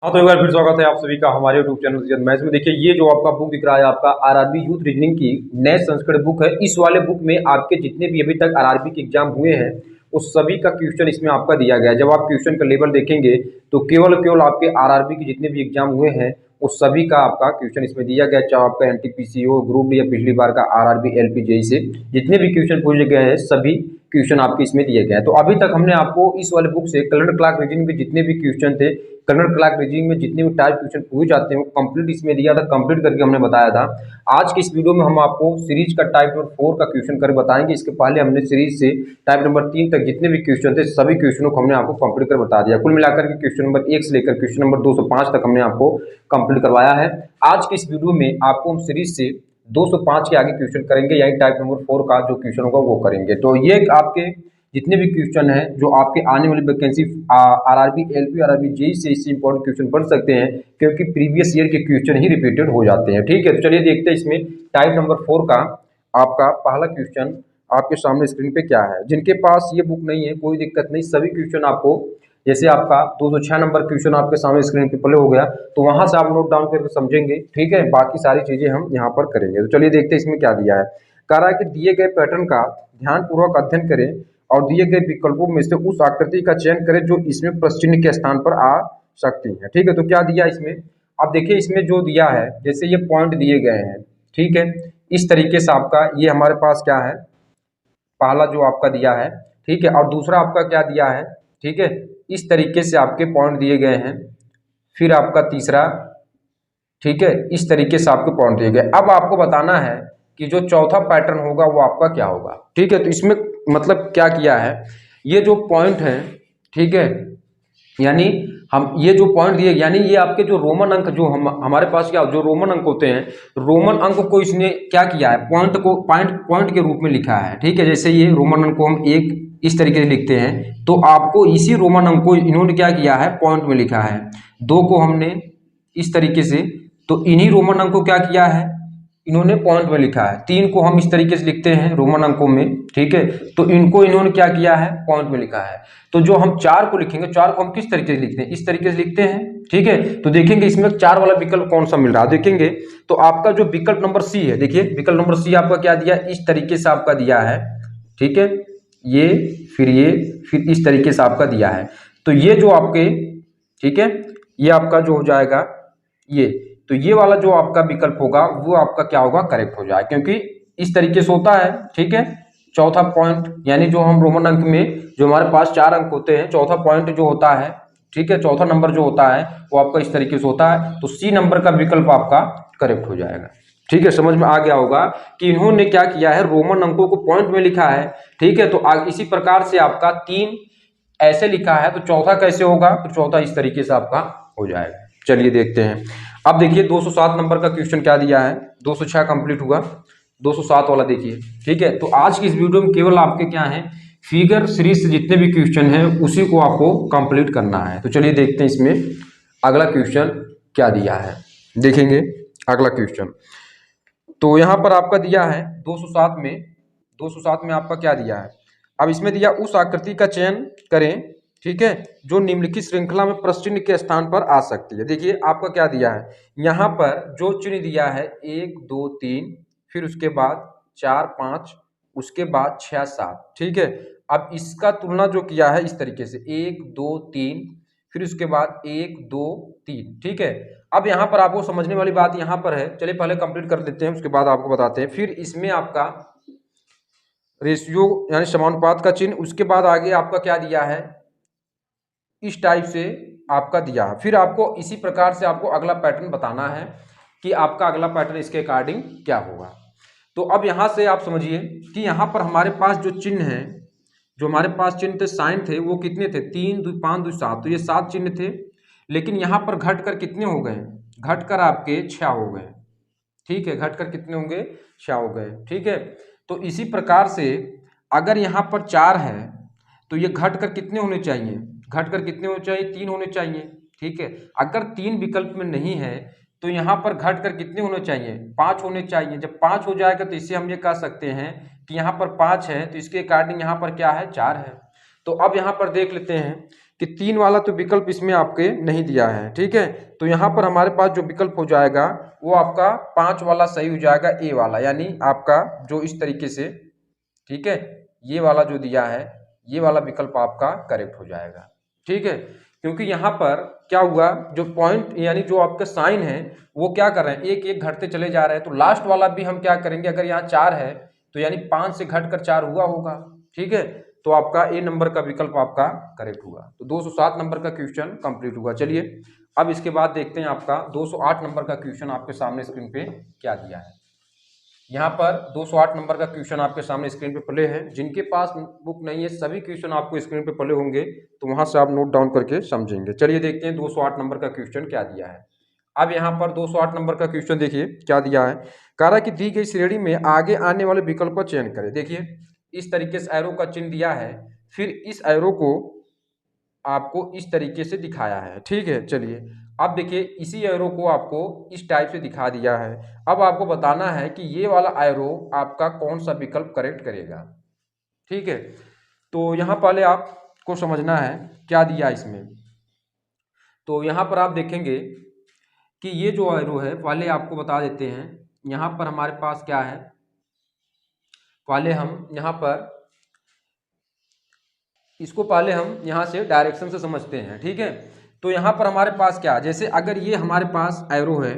हाँ, तो एक बार फिर स्वागत है आप सभी का हमारे यूट्यूब चैनल मैथ्स में। देखिए, ये जो आपका बुक दिख रहा है आपका आरआरबी यूथ रीजनिंग की नए संस्करण बुक है। इस वाले बुक में आपके जितने भी अभी तक आरआरबी के एग्जाम हुए हैं उस सभी का क्वेश्चन इसमें आपका दिया गया है। जब आप क्वेश्चन का लेवल देखेंगे तो केवल केवल आपके आरआरबी के जितने भी एग्जाम हुए हैं उस सभी का आपका क्वेश्चन इसमें दिया गया है। चाहे आपका एनटीपीसी हो, ग्रुप डी या पिछली बार का आरआरबी एलपी जेई से जितने भी क्वेश्चन पूछे गए हैं सभी क्वेश्चन आपके इसमें दिए गए हैं। तो अभी तक हमने आपको इस वाले बुक से कलर क्लास रीजनिंग के जितने भी क्वेश्चन थे, कन्नड़ क्लास रीजनिंग में जितने भी टाइप क्वेश्चन पूछे जाते हैं वो कंप्लीट इसमें दिया था, कंप्लीट करके हमने बताया था। आज की इस वीडियो में हम आपको सीरीज का टाइप नंबर 4 का क्वेश्चन कर बताएंगे। इसके पहले हमने सीरीज से टाइप नंबर 3 तक जितने भी क्वेश्चन थे सभी क्वेश्चनों को हमने आपको कंप्लीट कर बता दिया। कुल मिलाकर के क्वेश्चन नंबर 1 से लेकर क्वेश्चन नंबर 205 तक हमने आपको कंप्लीट करवाया है। आज की इस वीडियो में आपको हम सीरीज से 205 के आगे क्वेश्चन करेंगे, यानी टाइप नंबर 4 का जो क्वेश्चन होगा वो करेंगे। तो ये आपके जितने भी क्वेश्चन हैं जो आपके आने वाली vacancy RRB LP RRB JE से इससे इंपॉर्टेंट क्वेश्चन पढ़ सकते हैं, क्योंकि प्रीवियस ईयर के क्वेश्चन ही रिपीटेड हो जाते हैं। ठीक है, तो चलिए देखते हैं इसमें टाइप नंबर 4 का आपका पहला क्वेश्चन आपके सामने स्क्रीन पे क्या है। जिनके पास ये बुक नहीं है कोई दिक्कत नहीं, सभी क्वेश्चन आपको जैसे आपका 206 नंबर क्वेश्चन आपके सामने स्क्रीन पे प्ले हो गया तो वहां से आप नोट डाउन करके समझेंगे। ठीक है, बाकी सारी चीजें हम यहाँ पर करेंगे। तो चलिए देखते हैं इसमें क्या दिया है। कह रहा है कि दिए गए पैटर्न का ध्यानपूर्वक अध्ययन करें और दिए गए विकल्पों में से उस आकृति का चयन करें जो इसमें प्रश्न चिन्ह के स्थान पर आ सकती है। ठीक है, तो क्या दिया इसमें, अब देखिए इसमें जो दिया है जैसे ये पॉइंट दिए गए हैं। ठीक है, इस तरीके से आपका ये हमारे पास क्या है, पहला जो आपका दिया है। ठीक है, और दूसरा आपका क्या दिया है। ठीक है, इस तरीके से आपके पॉइंट दिए गए हैं। फिर आपका तीसरा, ठीक है, इस तरीके से आपके पॉइंट दिए गए। अब आपको बताना है कि जो चौथा पैटर्न होगा वो आपका क्या होगा। ठीक है, तो इसमें मतलब क्या किया है, ये जो पॉइंट है, ठीक है, यानी हम ये जो पॉइंट दिए यानी ये आपके जो रोमन अंक जो हमारे पास क्या जो रोमन अंक होते हैं, रोमन अंक को इसने क्या किया है, पॉइंट को पॉइंट के रूप में लिखा है। ठीक है, जैसे ये रोमन अंक को हम एक इस तरीके से लिखते हैं तो आपको इसी रोमन अंक को इन्होंने क्या किया है, पॉइंट में लिखा है। दो को हमने इस तरीके से, तो इन्हीं रोमन अंक को क्या किया है, इन्होंने पॉइंट में लिखा है। तीन को हम इस तरीके से लिखते हैं रोमन अंकों में। ठीक है, तो इनको इन्होंने क्या किया है, पॉइंट में लिखा है। तो जो हम चार को लिखेंगे, चार को हम किस तरीके से लिखते हैं, इस तरीके से लिखते हैं। ठीक है, तो देखेंगे इसमें चार वाला विकल्प कौन सा मिल रहा है, देखेंगे तो आपका जो विकल्प नंबर सी है, देखिए विकल्प नंबर सी आपका क्या दिया, इस तरीके से आपका दिया है। ठीक है, ये फिर इस तरीके से आपका दिया है। तो ये जो आपके, ठीक है, ये आपका जो हो जाएगा ये, तो ये वाला जो आपका विकल्प होगा वो आपका क्या होगा, करेक्ट हो जाए, क्योंकि इस तरीके से होता है। ठीक है, चौथा पॉइंट यानी जो हम रोमन अंक में जो हमारे पास चार अंक होते हैं, चौथा पॉइंट जो होता है, ठीक है, चौथा नंबर जो होता है वो आपका इस तरीके से होता है। तो सी नंबर का विकल्प आपका करेक्ट हो जाएगा। ठीक है, समझ में आ गया होगा कि इन्होंने क्या किया है, रोमन अंकों को पॉइंट में लिखा है। ठीक है, तो इसी प्रकार से आपका तीन ऐसे लिखा है तो चौथा कैसे होगा, तो चौथा इस तरीके से आपका हो जाएगा। चलिए देखते हैं। अब देखिए 207 नंबर का क्वेश्चन क्या दिया है, 206 कंप्लीट हुआ, 207 वाला देखिए। ठीक है, तो आज की इस वीडियो में केवल आपके क्या है, फिगर सीरीज से जितने भी क्वेश्चन हैं उसी को आपको कंप्लीट करना है। तो चलिए देखते हैं इसमें अगला क्वेश्चन क्या दिया है। देखेंगे अगला क्वेश्चन, तो यहाँ पर आपका दिया है 207 में आपका क्या दिया है। अब इसमें दिया उस आकृति का चयन करें, ठीक है, जो निम्नलिखित श्रृंखला में प्रश्न चिन्ह के स्थान पर आ सकती है। देखिए आपका क्या दिया है, यहाँ पर जो चिन्ह दिया है 1 2 3, फिर उसके बाद 4 5, उसके बाद 6 7। ठीक है, अब इसका तुलना जो किया है इस तरीके से 1 2 3, फिर उसके बाद 1 2 3। ठीक है, अब यहाँ पर आपको समझने वाली बात यहाँ पर है, चलिए पहले कंप्लीट कर देते हैं उसके बाद आपको बताते हैं। फिर इसमें आपका रेशियो यानी समानुपात का चिन्ह, उसके बाद आगे आपका क्या दिया है, इस टाइप से आपका दिया है। फिर आपको इसी प्रकार से आपको अगला पैटर्न बताना है कि आपका अगला पैटर्न इसके अकॉर्डिंग क्या होगा। तो अब यहाँ से आप समझिए कि यहाँ पर हमारे पास जो चिन्ह है, जो हमारे पास चिन्ह थे साइन थे वो कितने थे, 3 2 5 2 7, तो ये 7 चिन्ह थे। लेकिन यहाँ पर घट कर कितने हो गए, घट कर आपके 6 हो गए। ठीक है, घट कर कितने होंगे, 6 हो गए। ठीक है, तो इसी प्रकार से अगर यहाँ पर 4 है तो ये घट कर कितने होने चाहिए, घट कर कितने होने चाहिए, 3 होने चाहिए। ठीक है, अगर 3 विकल्प में नहीं है तो यहाँ पर घट कर कितने होने चाहिए, 5 होने चाहिए। जब 5 हो जाएगा तो इससे हम ये कह सकते हैं कि यहाँ पर 5 है तो इसके अकॉर्डिंग यहाँ पर क्या है, 4 है। तो अब यहाँ पर देख लेते हैं कि 3 वाला तो विकल्प इसमें आपके नहीं दिया है, ठीक है। तो यहाँ पर हमारे पास जो विकल्प हो जाएगा वो आपका 5 वाला सही हो जाएगा, ए वाला, यानी आपका जो इस तरीके से, ठीक है, ये वाला जो दिया है ये वाला विकल्प आपका करेक्ट हो जाएगा, ठीक है। क्योंकि यहाँ पर क्या हुआ, जो पॉइंट यानी जो आपका साइन है वो क्या कर रहे हैं, एक एक घटते चले जा रहे हैं। तो लास्ट वाला भी हम क्या करेंगे, अगर यहाँ 4 है तो यानी 5 से घटकर 4 हुआ होगा, ठीक है। तो आपका ए नंबर का विकल्प आपका करेक्ट हुआ। तो 207 नंबर का क्वेश्चन कंप्लीट हुआ। चलिए अब इसके बाद देखते हैं आपका 208 नंबर का क्वेश्चन आपके सामने स्क्रीन पे क्या दिया है। यहाँ पर 208 नंबर का क्वेश्चन आपके सामने स्क्रीन पे प्ले है। जिनके पास बुक नहीं है सभी क्वेश्चन आपको स्क्रीन पे प्ले होंगे, तो वहां से आप नोट डाउन करके समझेंगे। चलिए देखते हैं 208 नंबर का क्वेश्चन क्या दिया है। अब यहाँ पर 208 नंबर का क्वेश्चन देखिए क्या दिया है। कह रहा है कि दी गई श्रेणी में आगे आने वाले विकल्प का चयन करें। देखिए इस तरीके से एरो का चिन्ह दिया है, फिर इस एरो को आपको इस तरीके से दिखाया है, ठीक है। चलिए अब देखिए इसी एरो को आपको इस टाइप से दिखा दिया है। अब आपको बताना है कि ये वाला एरो आपका कौन सा विकल्प करेक्ट करेगा, ठीक है। तो यहाँ पहले आपको समझना है क्या दिया इसमें। तो यहाँ पर आप देखेंगे कि ये जो एरो है, पहले आपको बता देते हैं यहाँ पर हमारे पास क्या है। पहले हम यहाँ पर इसको पहले हम यहाँ से डायरेक्शन से समझते हैं, ठीक है। तो यहाँ पर हमारे पास क्या, जैसे अगर ये हमारे पास एरो है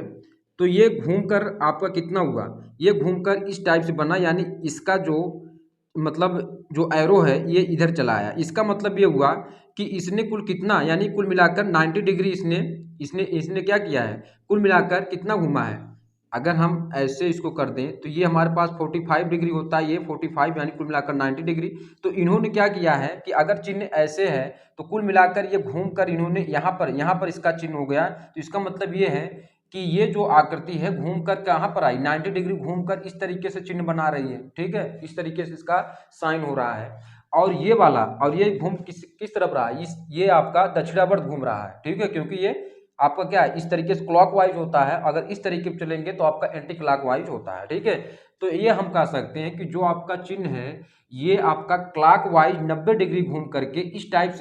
तो ये घूमकर आपका कितना हुआ, ये घूमकर इस टाइप से बना, यानी इसका जो मतलब जो एरो है ये इधर चला आया। इसका मतलब ये हुआ कि इसने कुल कितना, यानी कुल मिलाकर 90 डिग्री इसने इसने इसने क्या किया है, कुल मिलाकर कितना घूमा है। अगर हम ऐसे इसको कर दें तो ये हमारे पास 45 डिग्री होता है, ये 45 यानी कुल मिलाकर 90 डिग्री। तो इन्होंने क्या किया है कि अगर चिन्ह ऐसे है तो कुल मिलाकर ये घूमकर इन्होंने यहाँ पर इसका चिन्ह हो गया। तो इसका मतलब ये है कि ये जो आकृति है घूमकर कहाँ पर आई, 90 डिग्री घूमकर इस तरीके से चिन्ह बना रही है, ठीक है। इस तरीके से इसका साइन हो रहा है। और ये वाला, और ये घूम किस तरफ रहा है, ये आपका दक्षिणावर्त घूम रहा है, ठीक है। क्योंकि ये आपका क्या है, इस तरीके से क्लॉकवाइज होता है, अगर इस तरीके से चलेंगे तो आपका एंटी क्लॉकवाइज होता है, ठीक है। तो ये हम कह सकते हैं कि जो आपका चिन्ह है ये आपका क्लॉकवाइज 90 डिग्री घूम करके इस टाइप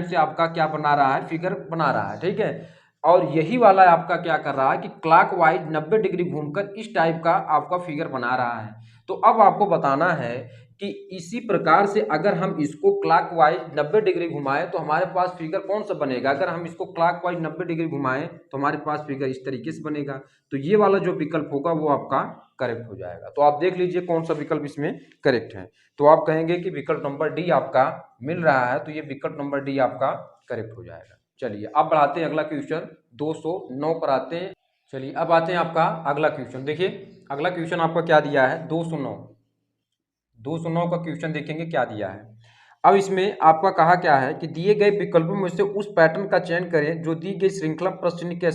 से आपका क्या बना रहा है, फिगर बना रहा है, ठीक है। और यही वाला आपका क्या कर रहा है कि क्लॉकवाइज 90 डिग्री घूमकर इस टाइप का आपका फिगर बना रहा है। तो अब आपको बताना है कि इसी प्रकार से अगर हम इसको क्लॉकवाइज 90 डिग्री घुमाएं तो हमारे पास फिगर कौन सा बनेगा। अगर हम इसको क्लॉकवाइज 90 डिग्री घुमाएं तो हमारे पास फिगर इस तरीके से बनेगा। तो ये वाला जो विकल्प होगा वो आपका करेक्ट हो जाएगा। तो आप देख लीजिए कौन सा विकल्प इसमें करेक्ट है। तो आप कहेंगे कि विकल्प नंबर डी आपका मिल रहा है, तो ये विकल्प नंबर डी आपका करेक्ट हो जाएगा। चलिए अब बढ़ाते हैं अगला क्वेश्चन 209 पर आते हैं। चलिए अब आते हैं आपका अगला क्वेश्चन। देखिए अगला क्वेश्चन आपका क्या दिया है, 209 का क्वेश्चन देखेंगे क्या दिया है। अब इसमें आपका कहा क्या है कि दिए गए विकल्पों में से उस पैटर्न का चयन करें जो दी गई श्रृंखला प्रश्न के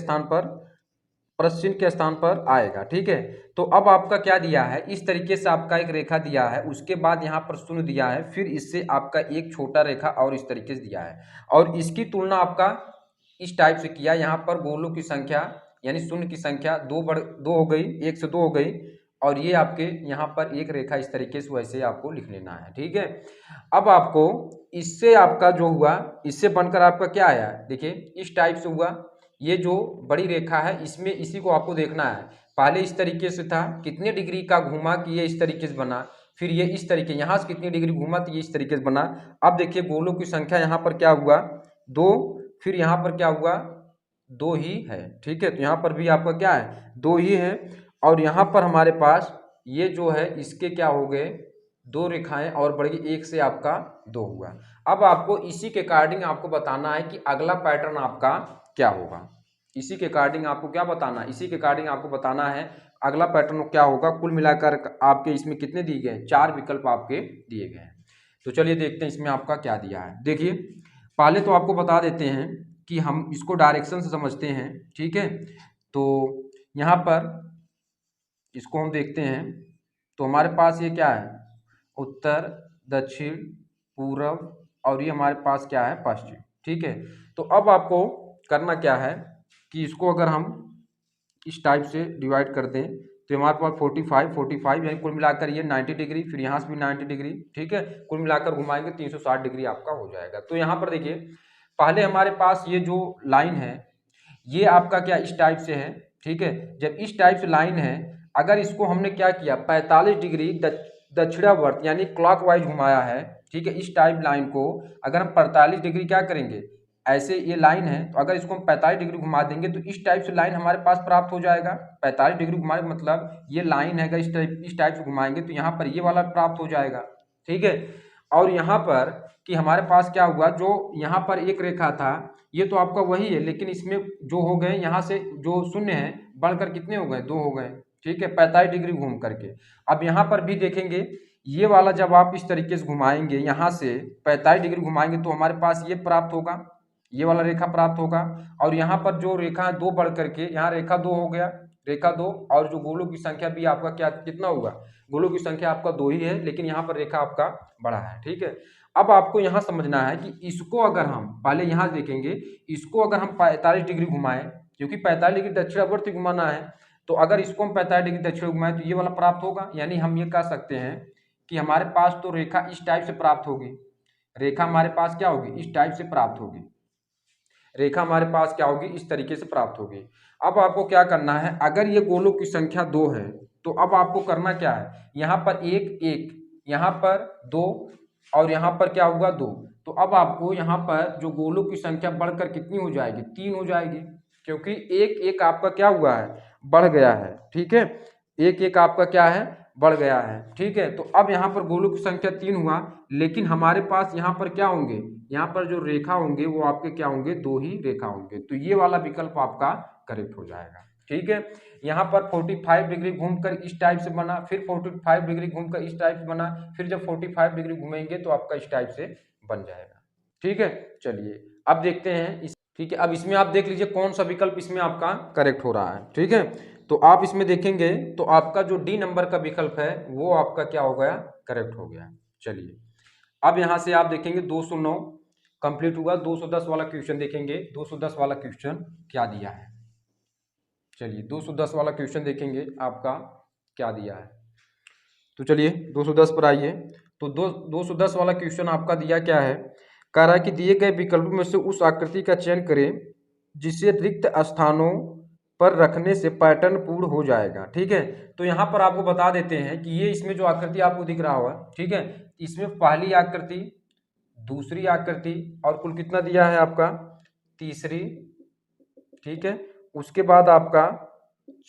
स्थान पर आएगा, ठीक है। तो अब आपका क्या दिया है, इस तरीके से आपका एक रेखा दिया है, उसके बाद यहाँ पर शून्य दिया है, फिर इससे आपका एक छोटा रेखा और इस तरीके से दिया है, और इसकी तुलना आपका इस टाइप से किया। यहाँ पर गोलों की संख्या यानी शून्य की संख्या दो हो गई, 1 से 2 हो गई, और ये आपके यहाँ पर एक रेखा इस तरीके से वैसे आपको लिख लेना है, ठीक है। अब आपको इससे आपका जो हुआ, इससे बनकर आपका क्या आया, देखिए इस टाइप से हुआ। ये जो बड़ी रेखा है इसमें इसी को आपको देखना है। पहले इस तरीके से था, कितने डिग्री का घूमा कि ये इस तरीके से बना, फिर ये इस तरीके यहाँ से कितनी डिग्री घूमा तो ये इस तरीके से बना। अब देखिए गोलों की संख्या यहाँ पर क्या हुआ, 2, फिर यहाँ पर क्या हुआ, 2 ही है, ठीक है। तो यहाँ पर भी आपका क्या है, 2 ही है। और यहाँ पर हमारे पास ये जो है इसके क्या हो गए, 2 रेखाएं और बढ़ गई, 1 से आपका 2 हुआ। अब आपको इसी के अकॉर्डिंग आपको बताना है कि अगला पैटर्न आपका क्या होगा। इसी के अकॉर्डिंग आपको क्या बताना है, इसी के अकॉर्डिंग आपको बताना है अगला पैटर्न क्या होगा। कुल मिलाकर आपके इसमें कितने दिए गए हैं, 4 विकल्प आपके दिए गए हैं। तो चलिए देखते हैं इसमें आपका क्या दिया है। देखिए पहले तो आपको बता देते हैं कि हम इसको डायरेक्शन से समझते हैं, ठीक है। तो यहाँ पर इसको हम देखते हैं तो हमारे पास ये क्या है, उत्तर, दक्षिण, पूर्व, और ये हमारे पास क्या है, पश्चिम, ठीक है। तो अब आपको करना क्या है कि इसको अगर हम इस टाइप से डिवाइड कर दें तो हमारे पास 45 यानी कुल मिलाकर ये 90 डिग्री, फिर यहाँ से भी 90 डिग्री, ठीक है। कुल मिलाकर घुमाएंगे 360 डिग्री आपका हो जाएगा। तो यहाँ पर देखिए पहले हमारे पास ये जो लाइन है ये आपका क्या इस टाइप से है, ठीक है। जब इस टाइप से लाइन है, अगर इसको हमने क्या किया 45 डिग्री दक्षिणावर्त यानी क्लॉकवाइज घुमाया है, ठीक है। इस टाइप लाइन को अगर हम 45 डिग्री क्या करेंगे, ऐसे ये लाइन है तो अगर इसको हम 45 डिग्री घुमा देंगे तो इस टाइप से लाइन हमारे पास प्राप्त हो जाएगा। 45 डिग्री घुमाने मतलब ये लाइन है, अगर इस टाइप से घुमाएंगे तो यहाँ पर ये वाला प्राप्त हो जाएगा, ठीक है। और यहाँ पर कि हमारे पास क्या हुआ, जो यहाँ पर एक रेखा था ये तो आपका वही है, लेकिन इसमें जो हो गए यहाँ से जो शून्य है बढ़कर कितने हो गए, 2 हो गए, ठीक है, 45 डिग्री घूम करके। अब यहाँ पर भी देखेंगे ये वाला जब आप इस तरीके से घुमाएंगे, यहाँ से 45 डिग्री घुमाएंगे तो हमारे पास ये प्राप्त होगा, ये वाला रेखा प्राप्त होगा। और यहाँ पर जो रेखा है 2 बढ़ करके यहाँ रेखा 2 हो गया, रेखा 2, और जो गोलों की संख्या भी आपका क्या कितना होगा, गोलों की संख्या आपका 2 ही है, लेकिन यहाँ पर रेखा आपका बड़ा है, ठीक है। अब आपको यहाँ समझना है कि इसको अगर हम पहले यहाँ देखेंगे, इसको अगर हम 45 डिग्री घुमाएं, क्योंकि 45 डिग्री दक्षिणावर्त घुमाना है, तो अगर इसको हम 45 डिग्री दक्षिण घुमाएं तो ये वाला प्राप्त होगा। यानी हम ये कह सकते हैं कि हमारे पास तो रेखा इस टाइप से प्राप्त होगी, रेखा हमारे पास क्या होगी, इस टाइप से प्राप्त होगी, रेखा हमारे पास क्या होगी, इस तरीके से प्राप्त होगी। अब आपको क्या करना है, अगर ये गोलों की संख्या 2 है तो अब आपको करना क्या है, यहाँ पर 1 1, यहाँ पर 2 और यहाँ पर क्या होगा 2, तो अब आपको यहाँ पर जो गोलों की संख्या बढ़कर कितनी हो जाएगी, 3 हो जाएगी, क्योंकि 1 1 आपका क्या हुआ है, बढ़ गया है, ठीक है। 1 1 आपका क्या है, बढ़ गया है, ठीक है। तो अब यहाँ पर गोलों की संख्या 3 हुआ, लेकिन हमारे पास यहाँ पर क्या होंगे, यहाँ पर जो रेखा होंगे वो आपके क्या होंगे, 2 ही रेखा होंगे, तो ये वाला विकल्प आपका करेक्ट हो जाएगा, ठीक है। यहाँ पर 45 डिग्री घूमकर इस टाइप से बना, फिर 45 डिग्री घूमकर इस टाइप से बना, फिर जब 45 डिग्री घूमेंगे तो आपका इस टाइप से बन जाएगा, ठीक है। चलिए अब देखते हैं इस, ठीक है। अब इसमें आप देख लीजिए कौन सा विकल्प इसमें आपका करेक्ट हो रहा है, ठीक है। तो आप इसमें देखेंगे तो आपका जो डी नंबर का विकल्प है वो आपका क्या हो गया, करेक्ट हो गया। चलिए अब यहाँ से आप देखेंगे 209 कंप्लीट हुआ, 210 वाला क्वेश्चन देखेंगे, 210 वाला क्वेश्चन क्या दिया है। चलिए 210 वाला क्वेश्चन देखेंगे आपका क्या दिया है। तो चलिए 210 पर आइए। तो 210 वाला क्वेश्चन आपका दिया क्या है, कह रहा है कि दिए गए विकल्पों में से उस आकृति का चयन करें जिसे रिक्त स्थानों पर रखने से पैटर्न पूर्ण हो जाएगा, ठीक है। तो यहाँ पर आपको बता देते हैं कि ये इसमें जो आकृति आपको दिख रहा होगा, ठीक है, इसमें पहली आकृति, दूसरी आकृति और कुल कितना दिया है आपका, तीसरी, ठीक है, उसके बाद आपका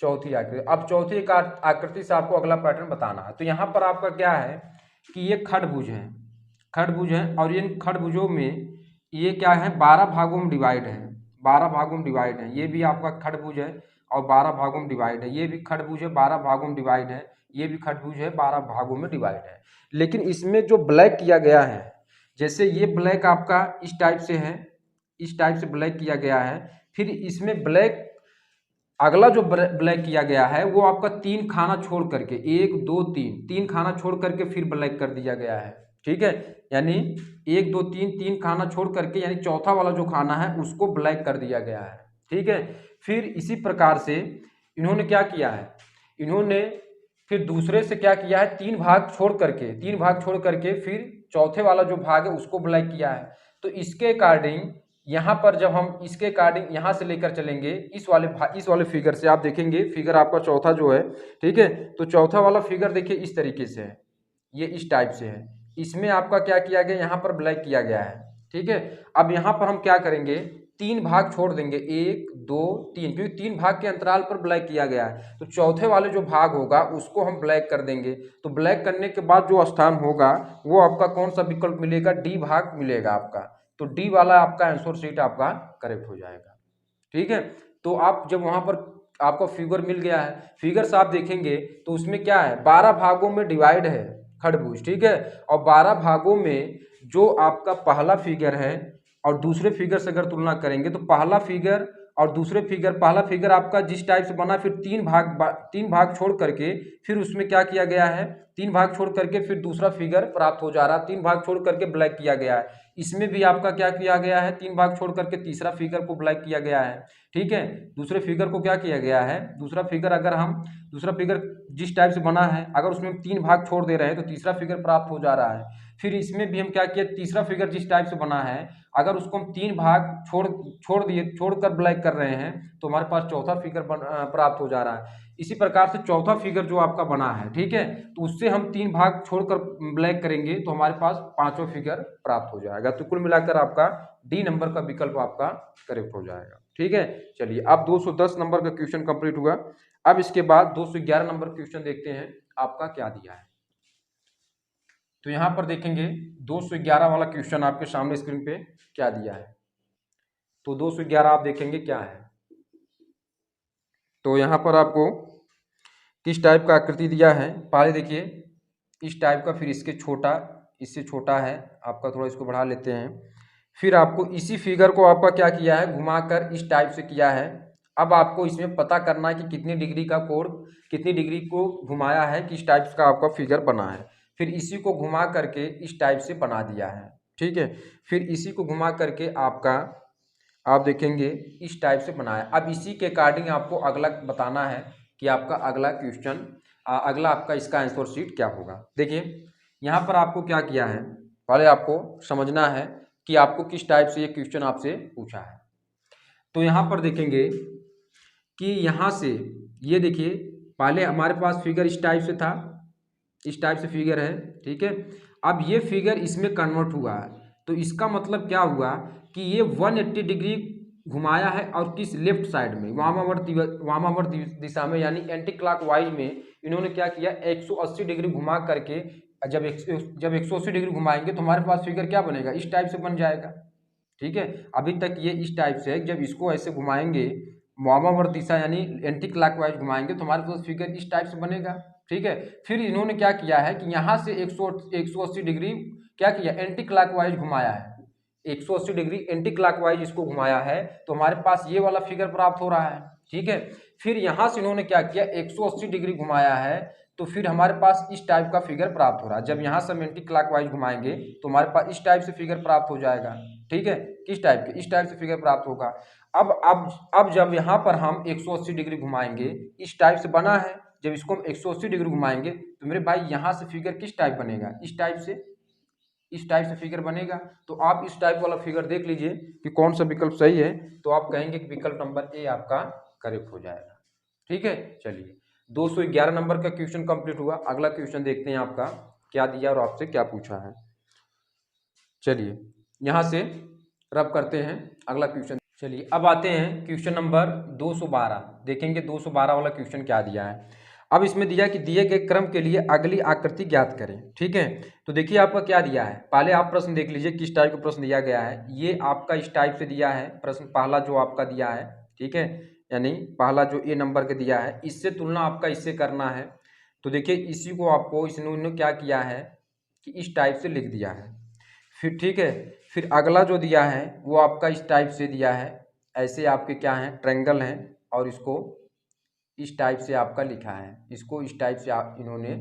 चौथी आकृति। अब चौथी आकृति से आपको अगला पैटर्न बताना है। तो यहाँ पर आपका क्या है कि ये खडभुज है, खडभुज है, और इन खडभुजों में ये क्या है, 12 भागों में डिवाइड है, 12 भागों में डिवाइड है। ये भी आपका खडभुज है और 12 भागों में डिवाइड है, ये भी खडभुज है, 12 भागों में डिवाइड है, ये भी खडभुज है, 12 भागों में डिवाइड है। लेकिन इसमें जो ब्लैक किया गया है, जैसे ये ब्लैक आपका इस टाइप से है, इस टाइप से ब्लैक किया गया है, फिर इसमें ब्लैक अगला जो ब्लैक किया गया है वो आपका 3 खाना छोड़ करके, 1 2 3 खाना छोड़ करके फिर ब्लैक कर दिया गया है, ठीक है। यानी 1 2 3 खाना छोड़ करके, यानी चौथा वाला जो खाना है उसको ब्लैक कर दिया गया है, ठीक है। फिर इसी प्रकार से इन्होंने क्या किया है, इन्होंने फिर दूसरे से क्या किया है, 3 भाग छोड़ करके फिर चौथे वाला जो भाग है उसको ब्लैक किया है। तो इसके अकॉर्डिंग यहाँ पर जब हम इसके अकॉर्डिंग यहाँ से लेकर चलेंगे इस वाले फिगर से, आप देखेंगे फिगर आपका चौथा जो है, ठीक है, तो चौथा वाला फिगर देखिए इस तरीके से है, ये इस टाइप से है, इसमें आपका क्या किया गया, यहाँ पर ब्लैक किया गया है, ठीक है। अब यहाँ पर हम क्या करेंगे, 3 भाग छोड़ देंगे, 1 2 3, क्योंकि 3 भाग के अंतराल पर ब्लैक किया गया है, तो चौथे वाले जो भाग होगा उसको हम ब्लैक कर देंगे। तो ब्लैक करने के बाद जो स्थान होगा वो आपका कौन सा विकल्प मिलेगा, डी भाग मिलेगा आपका। तो डी वाला आपका आंसर शीट आपका करेक्ट हो जाएगा, ठीक है। तो आप जब वहां पर आपको फिगर मिल गया है, फिगर से आप देखेंगे तो उसमें क्या है, 12 भागों में डिवाइड है खडभुज, ठीक है, और 12 भागों में जो आपका पहला फिगर है और दूसरे फिगर से अगर तुलना करेंगे तो पहला फिगर और दूसरे फिगर, पहला फिगर आपका जिस टाइप से बना, फिर 3 भाग छोड़ करके फिर उसमें क्या किया गया है, 3 भाग छोड़ करके फिर दूसरा फिगर प्राप्त हो जा रहा है, 3 भाग छोड़ करके ब्लैक किया गया है। इसमें भी आपका क्या किया गया है, 3 भाग छोड़ करके तीसरा फिगर को ब्लैक किया गया है, ठीक है। दूसरे फिगर को क्या किया गया है, दूसरा फिगर जिस टाइप से बना है अगर उसमें 3 भाग छोड़ दे रहे हैं तो तीसरा फिगर प्राप्त हो जा रहा है। फिर इसमें भी हम क्या किया, तीसरा फिगर जिस टाइप से बना है, अगर उसको हम 3 भाग छोड़कर ब्लैक कर रहे हैं तो हमारे पास चौथा फिगर प्राप्त हो जा रहा है। इसी प्रकार से चौथा फिगर जो आपका बना है, ठीक है, तो उससे हम 3 भाग छोड़कर ब्लैक करेंगे तो हमारे पास पांचवा फिगर प्राप्त हो जाएगा। तो कुल मिलाकर आपका डी नंबर का विकल्प आपका करेक्ट हो जाएगा। ठीक है, चलिए अब 210 नंबर का क्वेश्चन कंप्लीट हुआ। अब इसके बाद 211 नंबर क्वेश्चन देखते हैं आपका क्या दिया है। तो यहां पर देखेंगे 211 वाला क्वेश्चन आपके सामने स्क्रीन पे क्या दिया है। तो 211 आप देखेंगे क्या है। तो यहाँ पर आपको किस टाइप का आकृति दिया है, पहले देखिए इस टाइप का, फिर इसके छोटा, इससे छोटा है आपका, थोड़ा इसको बढ़ा लेते हैं। फिर आपको इसी फिगर को आपका क्या किया है, घुमाकर इस टाइप से किया है। अब आपको इसमें पता करना है कि कितनी डिग्री का कोण, कितनी डिग्री को घुमाया है कि इस टाइप का आपका फिगर बना है। फिर इसी को घुमा करके इस टाइप से बना दिया है। ठीक है, फिर इसी को घुमा करके आपका आप देखेंगे इस टाइप से बनाया। अब इसी के अकॉर्डिंग आपको अगला बताना है कि आपका अगला क्वेश्चन, अगला आपका इसका आंसर शीट क्या होगा। देखिए यहाँ पर आपको क्या किया है, पहले आपको समझना है कि आपको किस टाइप से ये क्वेश्चन आपसे पूछा है। तो यहाँ पर देखेंगे कि यहाँ से ये देखिए, पहले हमारे पास फिगर इस टाइप से था, इस टाइप से फिगर है, ठीक है। अब ये फिगर इसमें कन्वर्ट हुआ है, तो इसका मतलब क्या हुआ कि ये 180 डिग्री घुमाया है, और किस लेफ्ट साइड में, वामावर्त दिशा में, यानी एंटी क्लॉकवाइज में इन्होंने क्या किया, 180 डिग्री घुमा करके, जब 180 डिग्री घुमाएंगे तो हमारे पास फिगर क्या बनेगा, इस टाइप से बन जाएगा। ठीक है, अभी तक ये इस टाइप से है, जब इसको ऐसे घुमाएंगे वामावर्त दिशा यानी एंटी क्लॉकवाइज घुमाएंगे तो हमारे पास फिगर इस टाइप से बनेगा। ठीक है, फिर इन्होंने क्या किया है कि यहाँ से 180 डिग्री क्या किया, एंटी क्लॉकवाइज घुमाया है, 180 डिग्री एंटी क्लॉकवाइज इसको घुमाया है, तो हमारे पास ये वाला फिगर प्राप्त हो रहा है। ठीक है, फिर यहाँ से इन्होंने क्या किया, 180 डिग्री घुमाया है, तो फिर हमारे पास इस टाइप का फिगर प्राप्त हो रहा है। जब यहाँ से हम एंटी क्लॉकवाइज घुमाएंगे तो हमारे पास इस टाइप से फिगर प्राप्त हो जाएगा। ठीक है, किस टाइप के, इस टाइप से फिगर प्राप्त होगा। अब जब यहाँ पर हम 180 डिग्री घुमाएंगे, इस टाइप से बना है, जब इसको हम 180 डिग्री घुमाएंगे तो मेरे भाई यहाँ से फिगर किस टाइप बनेगा, इस टाइप से, इस टाइप से फिगर बनेगा। तो आप इस टाइप वाला फिगर देख लीजिए कि कौन सा विकल्प सही है, तो आप कहेंगे कि विकल्प नंबर ए आपका करेक्ट हो जाएगा। ठीक है, चलिए 211 नंबर का क्वेश्चन कंप्लीट हुआ। अगला क्वेश्चन देखते हैं आपका क्या दिया और आपसे क्या पूछा है। चलिए यहाँ से रब करते हैं अगला क्वेश्चन। चलिए अब आते हैं क्वेश्चन नंबर 212, देखेंगे 212 वाला क्वेश्चन क्या दिया है। अब इसमें दिया कि दिए गए क्रम के लिए अगली आकृति ज्ञात करें। ठीक है, तो देखिए आपका क्या दिया है, पहले आप प्रश्न देख लीजिए किस टाइप का प्रश्न दिया गया है। ये आपका इस टाइप से दिया है प्रश्न, पहला जो आपका दिया है, ठीक है, यानी पहला जो ए नंबर के दिया है, इससे तुलना आपका इससे करना है। तो देखिए इसी को आपको इसने क्या किया है कि इस टाइप से लिख दिया है। फिर ठीक है, फिर अगला जो दिया है वो आपका इस टाइप से दिया है, ऐसे आपके क्या हैं, ट्रायंगल हैं, और इसको इस टाइप से आपका लिखा है, इसको इस टाइप से आप इन्होंने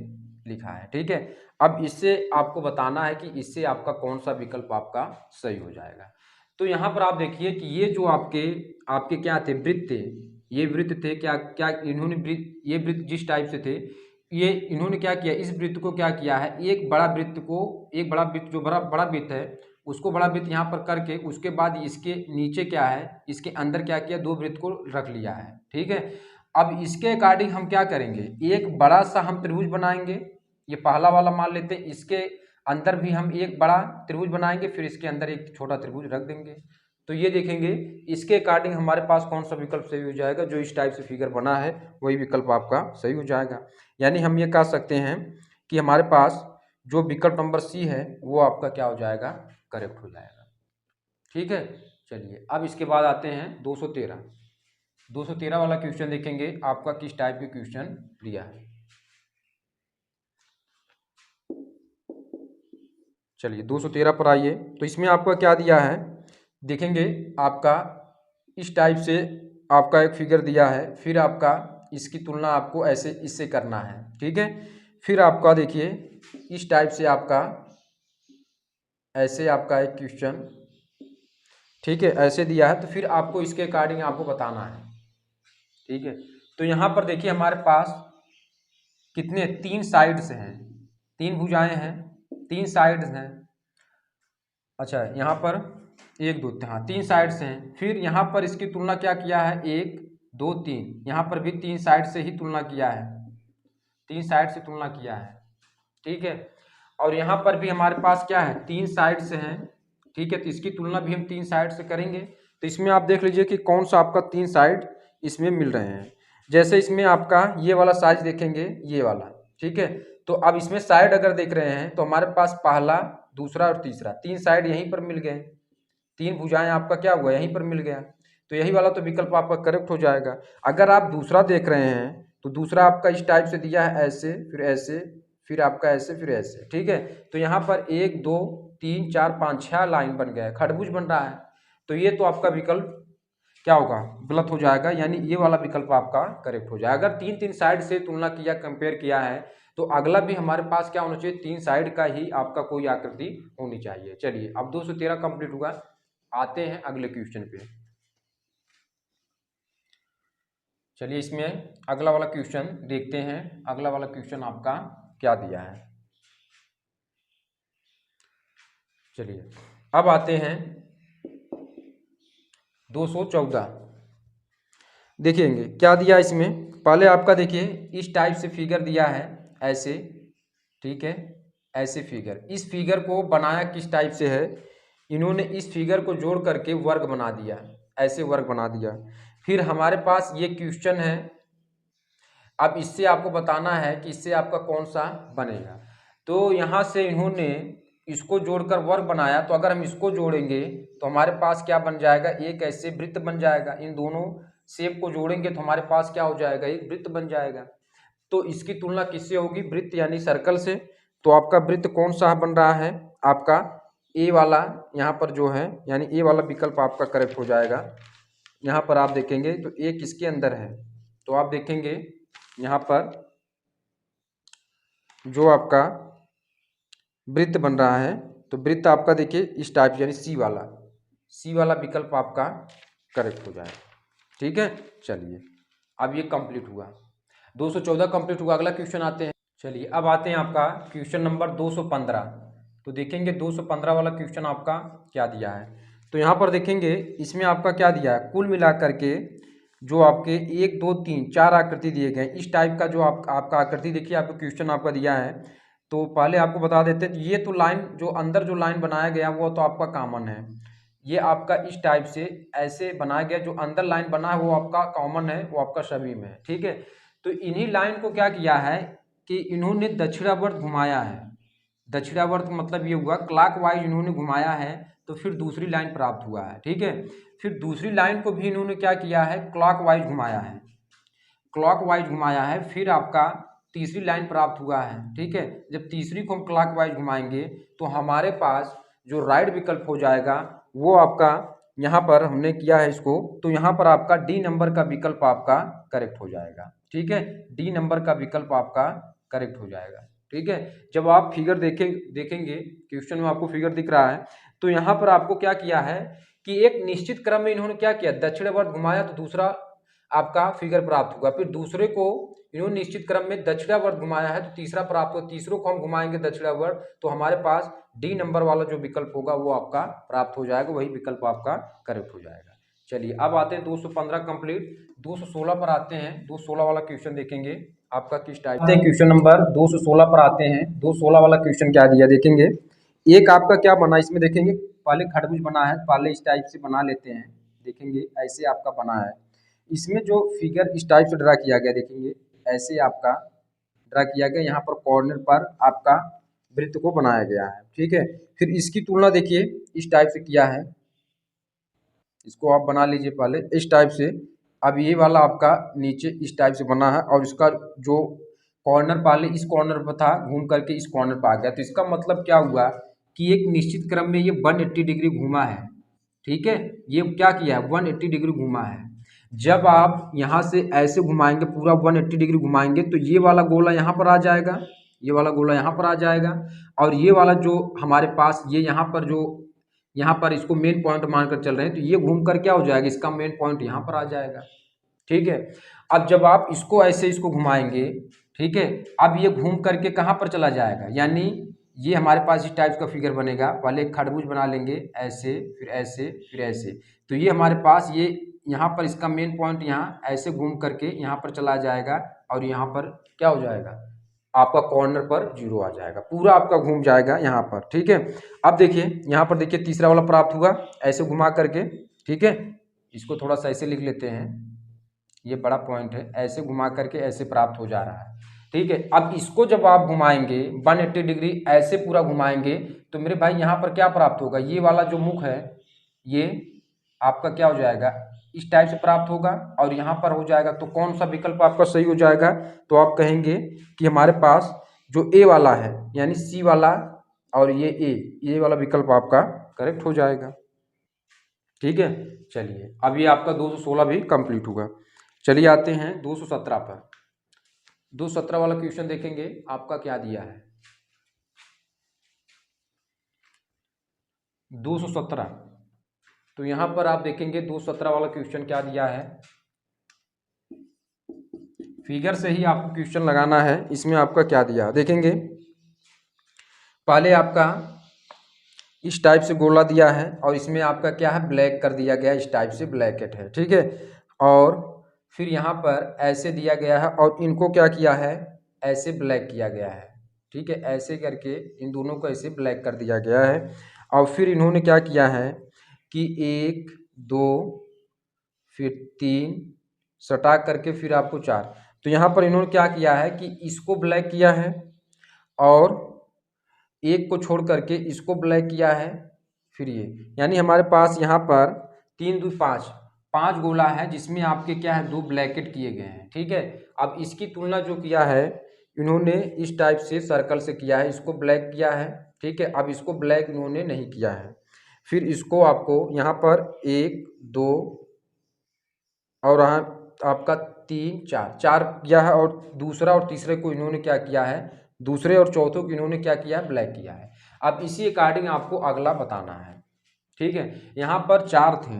लिखा है। ठीक है, अब इससे आपको बताना है कि इससे आपका कौन सा विकल्प आपका सही हो जाएगा। तो यहाँ पर आप देखिए कि ये जो आपके आपके क्या थे, वृत्त थे, ये वृत्त थे, क्या क्या इन्होंने ये वृत्त जिस टाइप से थे, ये इन्होंने क्या किया, इस वृत्त को क्या किया है, एक बड़ा वृत्त को, एक बड़ा वृत्त जो बड़ा बड़ा वृत्त है उसको बड़ा वृत्त यहाँ पर करके, उसके बाद इसके नीचे क्या है, इसके अंदर क्या किया, दो वृत्त को रख लिया है। ठीक है, अब इसके अकॉर्डिंग हम क्या करेंगे, एक बड़ा सा हम त्रिभुज बनाएंगे, ये पहला वाला मान लेते हैं, इसके अंदर भी हम एक बड़ा त्रिभुज बनाएंगे, फिर इसके अंदर एक छोटा त्रिभुज रख देंगे। तो ये देखेंगे इसके अकॉर्डिंग हमारे पास कौन सा विकल्प सही हो जाएगा, जो इस टाइप से फिगर बना है वही विकल्प आपका सही हो जाएगा। यानी हम ये कह सकते हैं कि हमारे पास जो विकल्प नंबर सी है वो आपका क्या हो जाएगा, करेक्ट हो जाएगा। ठीक है, चलिए अब इसके बाद आते हैं 213 वाला क्वेश्चन देखेंगे आपका किस टाइप के क्वेश्चन दिया है। चलिए 213 पर आइए, तो इसमें आपका क्या दिया है, देखेंगे आपका इस टाइप से आपका एक फिगर दिया है, फिर आपका इसकी तुलना आपको ऐसे इससे करना है। ठीक है, फिर आपका देखिए इस टाइप से आपका ऐसे आपका एक क्वेश्चन, ठीक है, ऐसे दिया है, तो फिर आपको इसके अकॉर्डिंग आपको बताना है। ठीक है, तो यहाँ पर देखिए हमारे पास कितने, 3 साइड्स हैं, 3 भुजाएं हैं। 3 साइड्स हैं। अच्छा यहाँ पर 1 2 हाँ 3 साइड्स हैं। फिर यहाँ पर इसकी तुलना क्या किया है 1 2 3, यहाँ पर भी 3 साइड से ही तुलना किया है, 3 साइड से तुलना किया है, ठीक है। और यहाँ पर भी हमारे पास क्या है 3 साइड से हैं, ठीक है। तो इसकी तुलना भी हम 3 साइड से करेंगे। तो इसमें आप देख लीजिए कि कौन सा आपका 3 साइड इसमें मिल रहे हैं। जैसे इसमें आपका ये वाला साइज देखेंगे, ये वाला, ठीक है। तो अब इसमें साइड अगर देख रहे हैं तो हमारे पास पहला, दूसरा और तीसरा 3 साइड यहीं पर मिल गए, 3 भुजाएं आपका क्या हुआ यहीं पर मिल गया। तो यही वाला तो विकल्प आपका करेक्ट हो जाएगा। अगर आप दूसरा देख रहे हैं तो दूसरा आपका इस टाइप से दिया है, ऐसे फिर ऐसे फिर आपका ऐसे फिर ऐसे, ठीक है। तो यहाँ पर 1 2 3 4 5 6 लाइन बन गया है, खरबूज बन रहा है। तो ये तो आपका विकल्प क्या होगा गलत हो जाएगा, यानी ये वाला विकल्प आपका करेक्ट हो जाएगा। अगर 3 साइड से तुलना किया, कंपेयर किया है, तो अगला भी हमारे पास क्या होना चाहिए 3 साइड का ही आपका कोई आकृति होनी चाहिए। चलिए अब 213 कंप्लीट हुआ, आते हैं अगले क्वेश्चन पे। चलिए इसमें अगला वाला क्वेश्चन देखते हैं। अगला वाला क्वेश्चन आपका क्या दिया है। चलिए अब आते हैं 214। देखेंगे क्या दिया इसमें। पहले आपका देखिए इस टाइप से फिगर दिया है, ऐसे, ठीक है, ऐसे फिगर। इस फिगर को बनाया किस टाइप से है, इन्होंने इस फिगर को जोड़ करके वर्ग बना दिया, ऐसे वर्ग बना दिया। फिर हमारे पास ये क्वेश्चन है, अब इससे आपको बताना है कि इससे आपका कौन सा बनेगा। तो यहाँ से इन्होंने इसको जोड़कर वर्ग बनाया, तो अगर हम इसको जोड़ेंगे तो हमारे पास क्या बन जाएगा, एक ऐसे वृत्त बन जाएगा। इन दोनों शेप को जोड़ेंगे तो हमारे पास क्या हो जाएगा, एक वृत्त बन जाएगा। तो इसकी तुलना किससे होगी, वृत्त यानी सर्कल से। तो आपका वृत्त कौन सा बन रहा है, आपका ए वाला यहाँ पर जो है, यानी ए वाला विकल्प आपका करेक्ट हो जाएगा। यहाँ पर आप देखेंगे तो ए किसके अंदर है, तो आप देखेंगे यहाँ पर जो आपका वृत्त बन रहा है, तो वृत्त आपका देखिए इस टाइप, यानी सी वाला विकल्प आपका करेक्ट हो जाएगा, ठीक है। चलिए अब ये कंप्लीट हुआ, 214 कंप्लीट हुआ। अगला क्वेश्चन आते हैं। चलिए अब आते हैं आपका क्वेश्चन नंबर 215। तो देखेंगे 215 वाला क्वेश्चन आपका क्या दिया है। तो यहाँ पर देखेंगे इसमें आपका क्या दिया है, कुल मिलाकर के जो आपके 1 2 3 4 आकृति दिए गए, इस टाइप का जो आपका आकृति देखिए, आपको क्वेश्चन आपका दिया है। तो पहले आपको बता देते हैं, ये तो लाइन जो अंदर जो लाइन बनाया गया वो तो आपका कॉमन है। ये आपका इस टाइप से ऐसे बनाया गया, जो अंदर लाइन बना है वो आपका कॉमन है, वो आपका सभी में है, ठीक है। तो इन्हीं लाइन को क्या किया है कि इन्होंने दक्षिणावर्त घुमाया है। दक्षिणावर्त मतलब ये हुआ क्लॉकवाइज इन्होंने घुमाया है, तो फिर दूसरी लाइन प्राप्त हुआ है, ठीक है। फिर दूसरी लाइन को भी इन्होंने क्या किया है, क्लॉकवाइज घुमाया है, क्लॉकवाइज घुमाया है। फिर आपका तीसरी लाइन प्राप्त हुआ है, ठीक है। जब तीसरी को हम क्लॉकवाइज घुमाएंगे तो हमारे पास जो राइट विकल्प हो जाएगा वो आपका यहाँ पर हमने किया है इसको, तो यहाँ पर आपका डी नंबर का विकल्प आपका करेक्ट हो जाएगा, ठीक है। डी नंबर का विकल्प आपका करेक्ट हो जाएगा, ठीक है। जब आप फिगर देखेंगे क्वेश्चन में आपको फिगर दिख रहा है, तो यहाँ पर आपको क्या किया है कि एक निश्चित क्रम में इन्होंने क्या किया, दक्षिणावर्त घुमाया तो दूसरा आपका फिगर प्राप्त हुआ। फिर दूसरे को इन्होंने निश्चित क्रम में दक्षिणावर्त घुमाया है तो तीसरा प्राप्त हुआ। तीसरों को हम घुमाएंगे दक्षिणावर्त, तो हमारे पास डी नंबर वाला जो विकल्प होगा वो आपका प्राप्त हो जाएगा, वही विकल्प आपका करेक्ट हो जाएगा। चलिए अब आते हैं 215 कंप्लीट, 216 पर आते हैं। 216 वाला क्वेश्चन देखेंगे आपका किस टाइप से। क्वेश्चन नंबर 216 पर आते हैं। 216 वाला क्वेश्चन क्या दिया देखेंगे। एक आपका क्या बना, इसमें देखेंगे पहले खरबूज बना है, पहले इस टाइप से बना लेते हैं। देखेंगे ऐसे आपका बना है, इसमें जो फिगर इस टाइप से ड्रा किया गया, देखेंगे ऐसे आपका ड्रा किया गया, यहाँ पर कॉर्नर पर आपका वृत्त को बनाया गया है, ठीक है। फिर इसकी तुलना देखिए इस टाइप से किया है, इसको आप बना लीजिए पहले इस टाइप से। अब ये वाला आपका नीचे इस टाइप से बना है, और इसका जो कॉर्नर पहले इस कॉर्नर पर था, घूम करके इस कॉर्नर पर आ गया। तो इसका मतलब क्या हुआ कि एक निश्चित क्रम में ये 180 डिग्री घूमा है, ठीक है। ये क्या किया है, 180 डिग्री घूमा है। जब आप यहाँ से ऐसे घुमाएंगे, पूरा 180 डिग्री घुमाएंगे, तो ये वाला गोला यहाँ पर आ जाएगा, ये वाला गोला यहाँ पर आ जाएगा, और ये वाला जो हमारे पास ये यहाँ पर जो यहाँ पर इसको मेन पॉइंट मानकर चल रहे हैं, तो ये घूम कर क्या हो जाएगा, इसका मेन पॉइंट यहाँ पर आ जाएगा, ठीक है। अब जब आप इसको ऐसे इसको घुमाएंगे, ठीक है, अब ये घूम करके कहाँ पर चला जाएगा, यानी ये हमारे पास इस टाइप का फिगर बनेगा। पहले एक खरबूज बना लेंगे, ऐसे फिर ऐसे फिर ऐसे। तो ये हमारे पास ये यहाँ पर इसका मेन पॉइंट यहाँ ऐसे घूम करके यहाँ पर चला जाएगा और यहाँ पर क्या हो जाएगा, आपका कॉर्नर पर 0 आ जाएगा, पूरा आपका घूम जाएगा यहाँ पर। ठीक है, अब देखिए यहाँ पर देखिए तीसरा वाला प्राप्त हुआ ऐसे घुमा करके। ठीक है, इसको थोड़ा सा ऐसे लिख लेते हैं, ये बड़ा पॉइंट है, ऐसे घुमा करके ऐसे प्राप्त हो जा रहा है। ठीक है, अब इसको जब आप घुमाएंगे 180 डिग्री ऐसे पूरा घुमाएंगे तो मेरे भाई यहाँ पर क्या प्राप्त होगा, ये वाला जो मुख है ये आपका क्या हो जाएगा, इस टाइप से प्राप्त होगा और यहाँ पर हो जाएगा। तो कौन सा विकल्प आपका सही हो जाएगा, तो आप कहेंगे कि हमारे पास जो ए वाला है यानी सी वाला और ये वाला विकल्प आपका करेक्ट हो जाएगा। ठीक है, चलिए अब ये आपका 216 भी कंप्लीट होगा। चलिए आते हैं 217 पर। 217 वाला क्वेश्चन देखेंगे आपका क्या दिया है। 217, तो यहां पर आप देखेंगे 217 वाला क्वेश्चन क्या दिया है। फिगर से ही आपको क्वेश्चन लगाना है, इसमें आपका क्या दिया है देखेंगे। पहले आपका इस टाइप से गोला दिया है और इसमें आपका क्या है, ब्लैक कर दिया गया, इस टाइप से ब्लैकेट है। ठीक है, और फिर यहाँ पर ऐसे दिया गया है और इनको क्या किया है, ऐसे ब्लैक किया गया है। ठीक है, ऐसे करके इन दोनों को ऐसे ब्लैक कर दिया गया है और फिर इन्होंने क्या किया है कि 1 2 फिर 3 सटा करके फिर आपको 4। तो यहाँ पर इन्होंने क्या किया है कि इसको ब्लैक किया है और एक को छोड़ करके इसको ब्लैक किया है, फिर ये, यानी हमारे पास यहाँ पर 3 2 5 गोला है जिसमें आपके क्या है 2 ब्लैकेट किए गए हैं। ठीक है, अब इसकी तुलना जो किया है इन्होंने इस टाइप से सर्कल से किया है, इसको ब्लैक किया है। ठीक है, अब इसको ब्लैक इन्होंने नहीं किया है। फिर इसको आपको यहाँ पर 1 2 और आपका 3 4 किया है और दूसरा और तीसरे को इन्होंने क्या किया है, दूसरे और चौथों को इन्होंने क्या किया है, ब्लैक किया है। अब इसी अकॉर्डिंग आपको अगला बताना है। ठीक है, यहाँ पर 4 थे।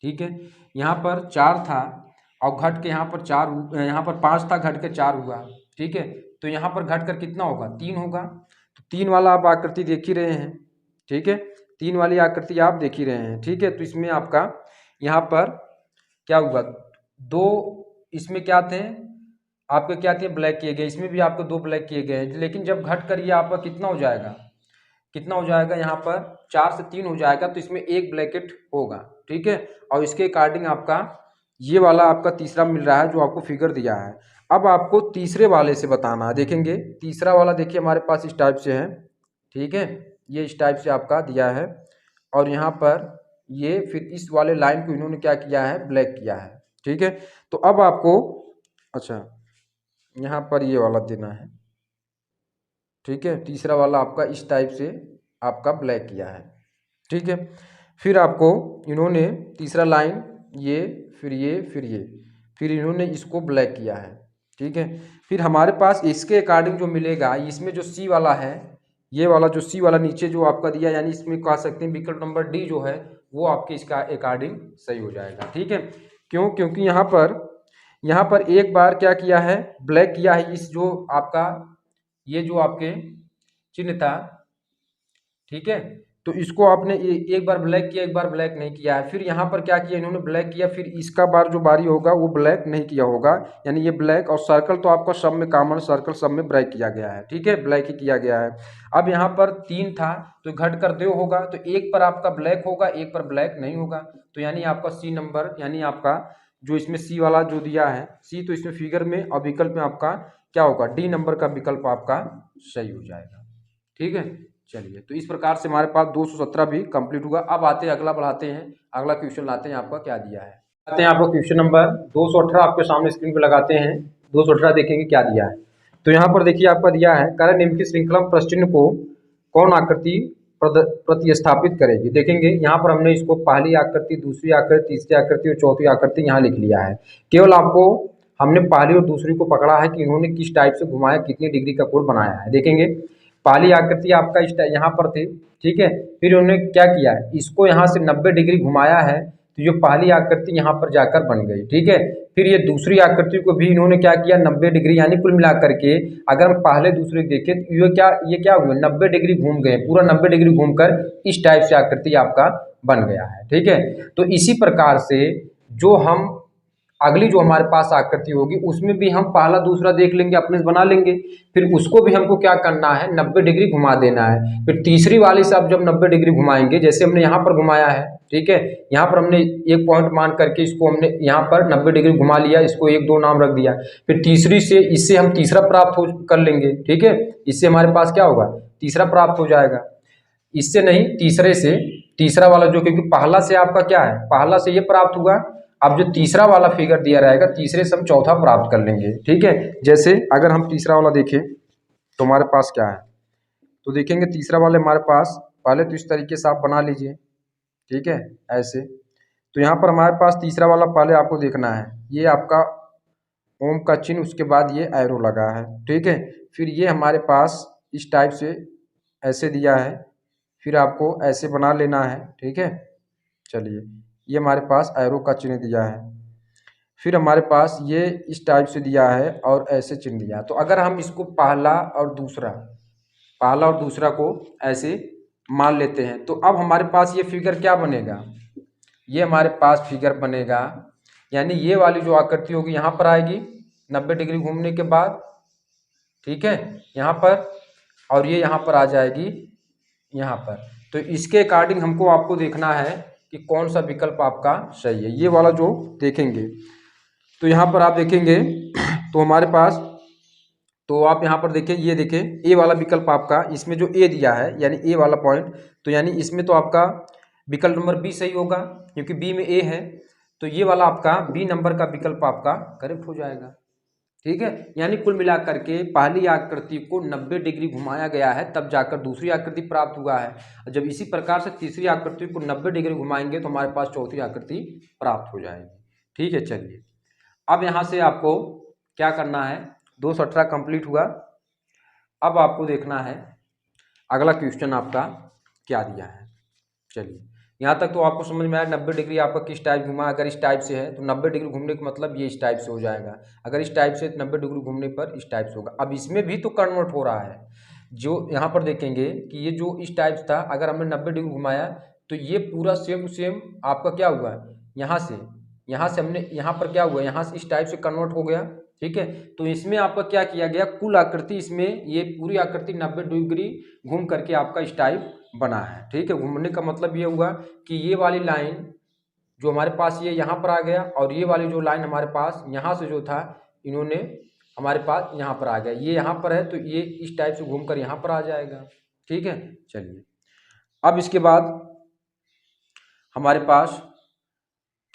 ठीक है, यहाँ पर 4 था और घट के यहाँ पर 4, यहाँ पर 5 था घट के 4 हुआ। ठीक है, तो यहाँ पर घट कर कितना होगा, 3 होगा। तो 3 वाला आप आकृति देख ही रहे हैं। ठीक है, 3 वाली आकृति आप देख ही रहे हैं। ठीक है, तो इसमें आपका यहाँ पर क्या हुआ, 2 इसमें क्या थे आपके, क्या थे ब्लैक किए गए, इसमें भी आपको 2 ब्लैक किए गए हैं। लेकिन जब घट कर ये आपका कितना हो जाएगा, कितना हो जाएगा, यहाँ पर 4 से 3 हो जाएगा तो इसमें 1 ब्लैकेट होगा। ठीक है, और इसके अकॉर्डिंग आपका ये वाला आपका तीसरा मिल रहा है जो आपको फिगर दिया है। अब आपको तीसरे वाले से बताना है। देखेंगे तीसरा वाला देखिए हमारे पास इस टाइप से है। ठीक है, ये इस टाइप से आपका दिया है और यहाँ पर ये फिर इस वाले लाइन को इन्होंने क्या किया है, ब्लैक किया है। ठीक है, तो अब आपको अच्छा यहाँ पर ये वाला देना है। ठीक है, तीसरा वाला आपका इस टाइप से आपका ब्लैक किया है। ठीक है, फिर आपको इन्होंने तीसरा लाइन ये फिर ये फिर ये, फिर इन्होंने इसको ब्लैक किया है। ठीक है, फिर हमारे पास इसके अकॉर्डिंग जो मिलेगा, इसमें जो सी वाला है, ये वाला जो सी वाला नीचे जो आपका दिया, यानी इसमें कह सकते हैं विकल्प नंबर डी जो है वो आपके इसका अकॉर्डिंग सही हो जाएगा। ठीक है, क्यों, क्योंकि यहाँ पर एक बार क्या किया है, ब्लैक किया है, इस जो आपका ये जो आपके चिन्ह था। ठीक है, तो इसको आपने एक बार ब्लैक किया, एक बार ब्लैक नहीं किया है। फिर यहाँ पर क्या किया इन्होंने, ब्लैक किया, फिर इसका बार जो बारी होगा वो ब्लैक नहीं किया होगा, यानी ये ब्लैक और सर्कल तो आपका सब में कॉमन, सर्कल सब में ब्लैक किया गया है। ठीक है, ब्लैक ही किया गया है। अब यहाँ पर 3 था तो घट कर 2 होगा, तो एक पर आपका ब्लैक होगा, एक पर ब्लैक नहीं होगा। तो यानी आपका सी नंबर, यानी आपका जो इसमें सी वाला जो दिया है सी, तो इसमें फिगर में और विकल्प में आपका क्या होगा, डी नंबर का विकल्प आपका सही हो जाएगा। ठीक है, चलिए तो इस प्रकार से हमारे पास 217 भी कंप्लीट हुआ। अब आते हैं अगला, बढ़ाते हैं, अगला क्वेश्चन लाते हैं, आपका क्या दिया है। आते हैं आपको क्वेश्चन नंबर 218 आपके सामने स्क्रीन पे लगाते हैं। 218 देखेंगे क्या दिया है। तो यहाँ पर देखिए आपका दिया है, कार्य निम्न की श्रृंखला प्रश्न को कौन आकृति प्रतिस्थापित करेगी। देखेंगे यहाँ पर हमने इसको पहली आकृति, दूसरी आकृति, तीसरी आकृति और चौथी आकृति यहाँ लिख लिया है। केवल आपको हमने पहली और दूसरी को पकड़ा है कि इन्होंने किस टाइप से घुमाया, कितनी डिग्री का कोण बनाया है। देखेंगे पहली आकृति आपका यहाँ पर थी। ठीक है, फिर उन्होंने क्या किया है, इसको यहाँ से 90 डिग्री घुमाया है तो ये पहली आकृति यहाँ पर जाकर बन गई, ठीक है। फिर ये दूसरी आकृति को भी इन्होंने क्या किया, 90 डिग्री, यानी कुल मिलाकर के अगर हम पहले दूसरे देखें तो ये क्या हुआ, 90 डिग्री घूम गए, पूरा 90 डिग्री घूमकर इस टाइप से आकृति आपका बन गया है, ठीक है। तो इसी प्रकार से जो हम अगली जो हमारे पास आकृति होगी उसमें भी हम पहला दूसरा देख लेंगे, अपने से बना लेंगे, फिर उसको भी हमको क्या करना है, 90 डिग्री घुमा देना है। फिर तीसरी वाली से आप जब 90 डिग्री घुमाएंगे, जैसे हमने यहाँ पर घुमाया है, ठीक है, यहाँ पर हमने एक पॉइंट मान करके इसको हमने यहाँ पर 90 डिग्री घुमा लिया, इसको 1 2 नाम रख दिया। फिर तीसरी से इससे हम तीसरा प्राप्त हो कर लेंगे, ठीक है, इससे हमारे पास क्या होगा, तीसरा प्राप्त हो जाएगा। इससे नहीं, तीसरे से तीसरा वाला जो, क्योंकि पहला से आपका क्या है, पहला से ये प्राप्त हुआ, अब जो तीसरा वाला फिगर दिया रहेगा तीसरे से हम चौथा प्राप्त कर लेंगे, ठीक है। जैसे अगर हम तीसरा वाला देखें तो हमारे पास क्या है, तो देखेंगे तीसरा वाले हमारे पास, पहले तो इस तरीके से आप बना लीजिए, ठीक है, ऐसे। तो यहाँ पर हमारे पास तीसरा वाला पहले आपको देखना है, ये आपका ओम का चिन्ह, उसके बाद ये एरो लगा है, ठीक है। फिर ये हमारे पास इस टाइप से ऐसे दिया है, फिर आपको ऐसे बना लेना है, ठीक है। चलिए, ये हमारे पास एरो का चिन्ह दिया है, फिर हमारे पास ये इस टाइप से दिया है और ऐसे चिन्ह दिया है। तो अगर हम इसको पहला और दूसरा को ऐसे मान लेते हैं, तो अब हमारे पास ये फिगर क्या बनेगा, ये हमारे पास फिगर बनेगा, यानी ये वाली जो आकृति होगी यहाँ पर आएगी 90 डिग्री घूमने के बाद, ठीक है, यहाँ पर, और ये यहाँ पर आ जाएगी यहाँ पर। तो इसके अकॉर्डिंग हमको आपको देखना है कि कौन सा विकल्प आपका सही है। ये वाला जो देखेंगे तो यहाँ पर आप देखेंगे तो हमारे पास, तो आप यहाँ पर देखें, ये देखें ए वाला विकल्प आपका, इसमें जो ए दिया है यानी ए वाला पॉइंट, तो यानी इसमें तो आपका विकल्प नंबर बी सही होगा, क्योंकि बी में ए है, तो ये वाला आपका बी नंबर का विकल्प आपका करेक्ट हो जाएगा, ठीक है। यानी कुल मिलाकर के पहली आकृति को 90 डिग्री घुमाया गया है, तब जाकर दूसरी आकृति प्राप्त हुआ है। जब इसी प्रकार से तीसरी आकृति को 90 डिग्री घुमाएंगे तो हमारे पास चौथी आकृति प्राप्त हो जाएगी, ठीक है। चलिए, अब यहाँ से आपको क्या करना है, 218 कंप्लीट हुआ। अब आपको देखना है अगला क्वेश्चन आपका क्या दिया है। चलिए, यहाँ तक तो आपको समझ में आया 90 डिग्री आपका किस टाइप घुमा, अगर इस टाइप से है तो 90 डिग्री घूमने का मतलब ये इस टाइप से हो जाएगा, अगर इस टाइप से 90 डिग्री घूमने पर इस टाइप से होगा। अब इसमें भी तो कन्वर्ट हो रहा है, जो यहाँ पर देखेंगे कि ये जो इस टाइप था, अगर हमने 90 डिग्री घुमाया तो ये पूरा सेम सेम आपका क्या हुआ, यहाँ से हमने यहाँ पर क्या हुआ, यहाँ से इस टाइप से कन्वर्ट हो गया, ठीक है। तो इसमें आपका क्या किया गया, कुल आकृति इसमें ये पूरी आकृति 90 डिग्री घूम करके आपका इस टाइप बना है, ठीक है। घूमने का मतलब ये हुआ कि ये वाली लाइन जो हमारे पास ये यहाँ पर आ गया, और ये वाली जो लाइन हमारे पास यहाँ से जो था इन्होंने हमारे पास यहाँ पर आ गया, ये यहाँ पर है तो ये इस टाइप से घूमकर यहाँ पर आ जाएगा, ठीक है। चलिए, अब इसके बाद हमारे पास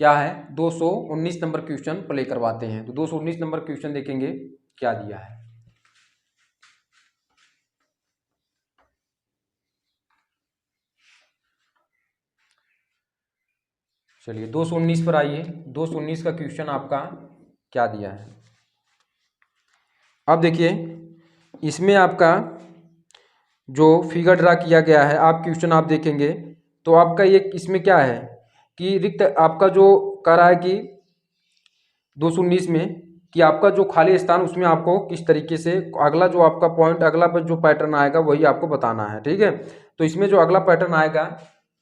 क्या है, 219 नंबर क्वेश्चन प्ले करवाते हैं। तो 219 नंबर क्वेश्चन देखेंगे क्या दिया है। चलिए, 219 पर आइए, 219 का क्वेश्चन आपका क्या दिया है। अब देखिए, इसमें आपका जो फिगर ड्रा किया गया है, आप क्वेश्चन आप देखेंगे तो आपका ये इसमें क्या है कि रिक्त आपका जो कह रहा है कि 219 में कि आपका जो खाली स्थान उसमें आपको किस तरीके से अगला जो आपका पॉइंट, अगला जो पैटर्न आएगा वही आपको बताना है, ठीक है। तो इसमें जो अगला पैटर्न आएगा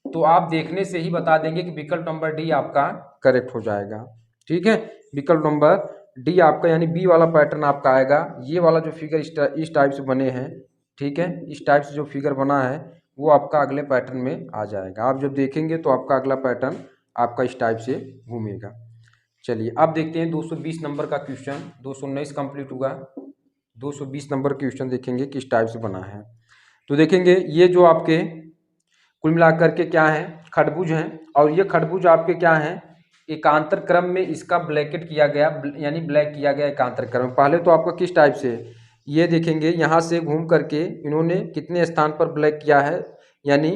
तो आप देखने से ही बता देंगे कि विकल्प नंबर डी आपका करेक्ट हो जाएगा, ठीक है। विकल्प नंबर डी आपका यानी बी वाला पैटर्न आपका आएगा। ये वाला जो फिगर इस टाइप से बने हैं, ठीक है, इस टाइप से जो फिगर बना है वो आपका अगले पैटर्न में आ जाएगा। आप जब देखेंगे तो आपका अगला पैटर्न आपका इस टाइप से घूमेगा। चलिए, अब देखते हैं 220 नंबर का क्वेश्चन, 219 कंप्लीट हुआ, 220 नंबर क्वेश्चन देखेंगे किस टाइप से बना है। तो देखेंगे ये जो आपके कुल मिलाकर के क्या है, खडभुज हैं, और ये खडभुज आपके क्या हैं, एकांतर क्रम में इसका ब्लैकेट किया गया, यानी ब्लैक किया गया एकांतर क्रम। पहले तो आपका किस टाइप से, ये देखेंगे यहाँ से घूम करके इन्होंने कितने स्थान पर ब्लैक किया है, यानी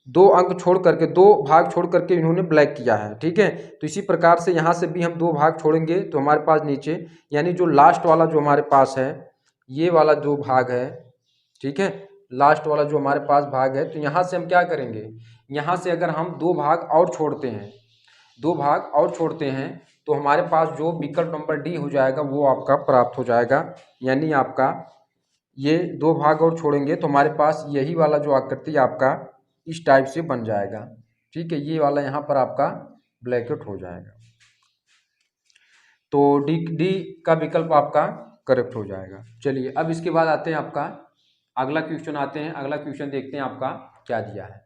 2 अंक छोड़ करके, 2 भाग छोड़ करके इन्होंने ब्लैक किया है, ठीक है। तो इसी प्रकार से यहाँ से भी हम 2 भाग छोड़ेंगे तो हमारे पास नीचे यानी जो लास्ट वाला जो हमारे पास है, ये वाला जो भाग है, ठीक है, लास्ट वाला जो हमारे पास भाग है, तो यहाँ से हम क्या करेंगे, यहाँ से अगर हम 2 भाग और छोड़ते हैं 2 भाग और छोड़ते हैं तो हमारे पास जो विकल्प नंबर डी हो जाएगा वो आपका प्राप्त हो जाएगा। यानी आपका ये 2 भाग और छोड़ेंगे तो हमारे पास यही वाला जो आकृति आपका इस टाइप से बन जाएगा। ठीक है, ये वाला यहाँ पर आपका ब्लैकेट हो जाएगा। तो डी का विकल्प आपका करेक्ट हो जाएगा। चलिए अब इसके बाद आते हैं आपका अगला क्वेश्चन आते हैं। अगला क्वेश्चन देखते हैं आपका क्या दिया है।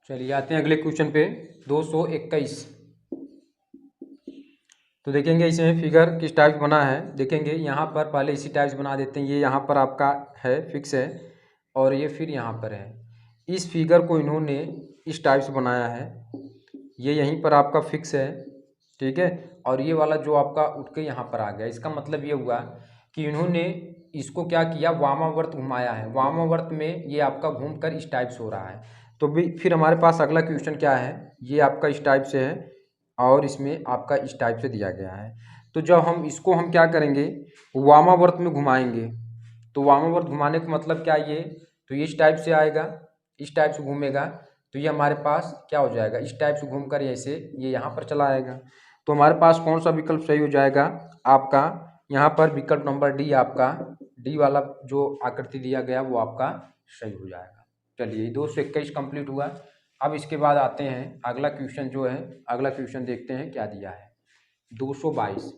चलिए आते हैं अगले क्वेश्चन पे 221। तो देखेंगे इसमें फिगर किस टाइप बना है। देखेंगे यहाँ पर पहले इसी टाइप से बना देते हैं। ये यहाँ पर आपका है फिक्स है और ये फिर यहाँ पर है। इस फिगर को इन्होंने इस टाइप से बनाया है। ये यहीं पर आपका फिक्स है, ठीक है, और ये वाला जो आपका उठ के यहाँ पर आ गया। इसका मतलब ये हुआ कि इन्होंने इसको क्या किया, वामावर्त घुमाया है। वामावर्त में ये आपका घूमकर इस टाइप से हो रहा है। तो भी फिर हमारे पास अगला क्वेश्चन क्या है, ये आपका इस टाइप से है और इसमें आपका इस टाइप से दिया गया है। तो जब हम इसको हम क्या करेंगे, वामावर्त में घुमाएंगे। तो वामावर्त घुमाने का मतलब क्या, ये तो ये इस टाइप से आएगा, इस टाइप से घूमेगा तो ये हमारे पास क्या हो जाएगा, इस टाइप से घूमकर ऐसे ये यहाँ पर चला आएगा। तो हमारे पास कौन सा विकल्प सही हो जाएगा आपका, यहाँ पर विकल्प नंबर डी, आपका डी वाला जो आकृति दिया गया वो आपका सही हो जाएगा। चलिए 221 कंप्लीट हुआ। अब इसके बाद आते हैं अगला क्वेश्चन जो है, अगला क्वेश्चन देखते हैं क्या दिया है 222।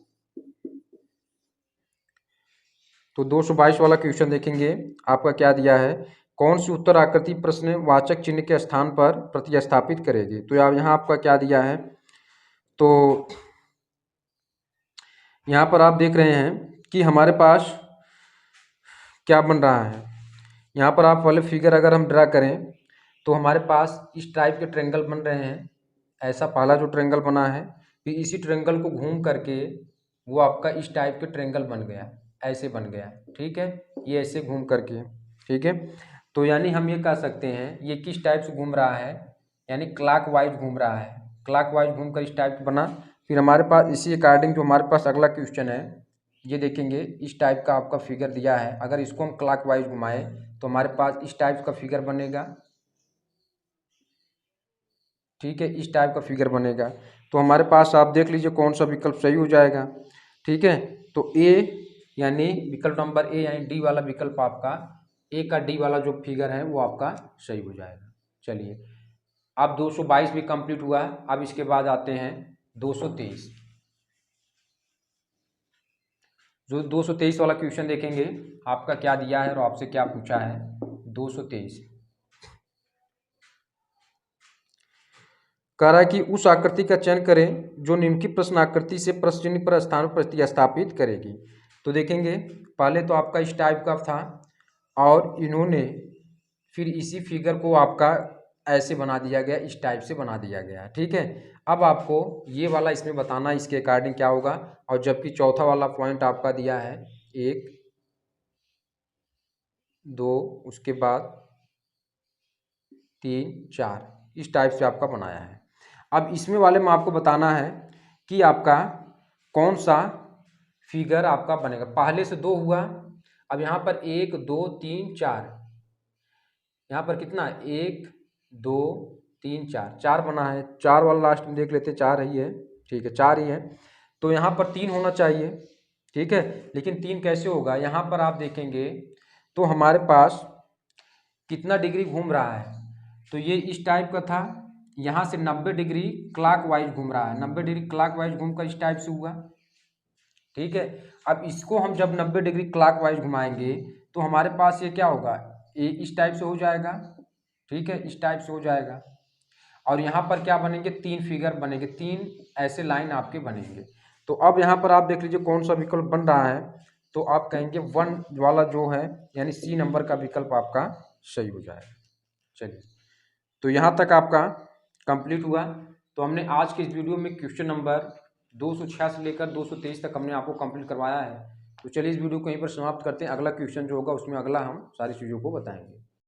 तो 222 वाला क्वेश्चन देखेंगे आपका क्या दिया है, कौन सी उत्तर आकृति प्रश्न वाचक चिन्ह के स्थान पर प्रतिस्थापित करेगी। तो यहाँ आपका क्या दिया है, तो यहाँ पर आप देख रहे हैं कि हमारे पास क्या बन रहा है। यहाँ पर आप पहले फिगर अगर हम ड्रा करें तो हमारे पास इस टाइप के ट्रायंगल बन रहे हैं। ऐसा पहला जो ट्रायंगल बना है फिर इसी ट्रायंगल को घूम करके वो आपका इस टाइप के ट्रायंगल बन गया, ऐसे बन गया, ठीक है, ये ऐसे घूम करके, ठीक है। तो यानी हम ये कह सकते हैं ये किस टाइप से घूम रहा है, यानी क्लॉकवाइज घूम रहा है। क्लॉकवाइज घूम कर इस टाइप का बना। फिर हमारे पास इसी अकॉर्डिंग जो हमारे पास अगला क्वेश्चन है, ये देखेंगे इस टाइप का आपका फिगर दिया है। अगर इसको हम क्लॉकवाइज घुमाएं तो हमारे पास इस टाइप का फिगर बनेगा, ठीक है, इस टाइप का फिगर बनेगा। तो हमारे पास आप देख लीजिए कौन सा विकल्प सही हो जाएगा, ठीक है। तो ए यानी विकल्प नंबर ए यानी डी वाला विकल्प आपका, ए का डी वाला जो फिगर है वो आपका सही हो जाएगा। चलिए अब 222 भी कंप्लीट हुआ। अब इसके बाद आते हैं 223। जो 223 वाला क्वेश्चन देखेंगे आपका क्या दिया है और आपसे क्या पूछा है। 223 कह रहा है कि उस आकृति का चयन करें जो निम्नलिखित प्रश्न आकृति से प्रश्न चिन्ह पर स्थान प्रतिस्थापित करेगी। तो देखेंगे पहले तो आपका इस टाइप का था और इन्होंने फिर इसी फिगर को आपका ऐसे बना दिया गया, इस टाइप से बना दिया गया, ठीक है। अब आपको ये वाला इसमें बताना इसके अकॉर्डिंग क्या होगा। और जबकि चौथा वाला पॉइंट आपका दिया है 1 2 उसके बाद 3 4, इस टाइप से आपका बनाया है। अब इसमें वाले में आपको बताना है कि आपका कौन सा फिगर आपका बनेगा। पहले से 2 हुआ, अब यहाँ पर 1 2 3 4, यहाँ पर कितना 1 2 3 4, 4 बना है। 4 वाला लास्ट में देख लेते, 4 ही है, ठीक है, 4 ही है। तो यहाँ पर 3 होना चाहिए, ठीक है, लेकिन 3 कैसे होगा। यहाँ पर आप देखेंगे तो हमारे पास कितना डिग्री घूम रहा है, तो ये इस टाइप का था, यहाँ से 90 डिग्री क्लॉकवाइज घूम रहा है। 90 डिग्री क्लॉकवाइज घूमकर इस टाइप से हुआ, ठीक है। अब इसको हम जब 90 डिग्री क्लॉकवाइज घुमाएंगे तो हमारे पास ये क्या होगा, ये इस टाइप से हो जाएगा, ठीक है, इस टाइप से हो जाएगा। और यहाँ पर क्या बनेंगे, 3 फिगर बनेंगे, 3 ऐसे लाइन आपके बनेंगे। तो अब यहाँ पर आप देख लीजिए कौन सा विकल्प बन रहा है। तो आप कहेंगे 1 वाला जो है यानी सी नंबर का विकल्प आपका सही हो जाएगा। चलिए तो यहाँ तक आपका कंप्लीट हुआ। तो हमने आज के इस वीडियो में क्वेश्चन नंबर 266 से लेकर 223 तक हमने आपको कंप्लीट करवाया है। तो चलिए इस वीडियो को यहीं पर समाप्त करते हैं। अगला क्वेश्चन जो होगा उसमें अगला हम सारी चीज़ों को बताएंगे।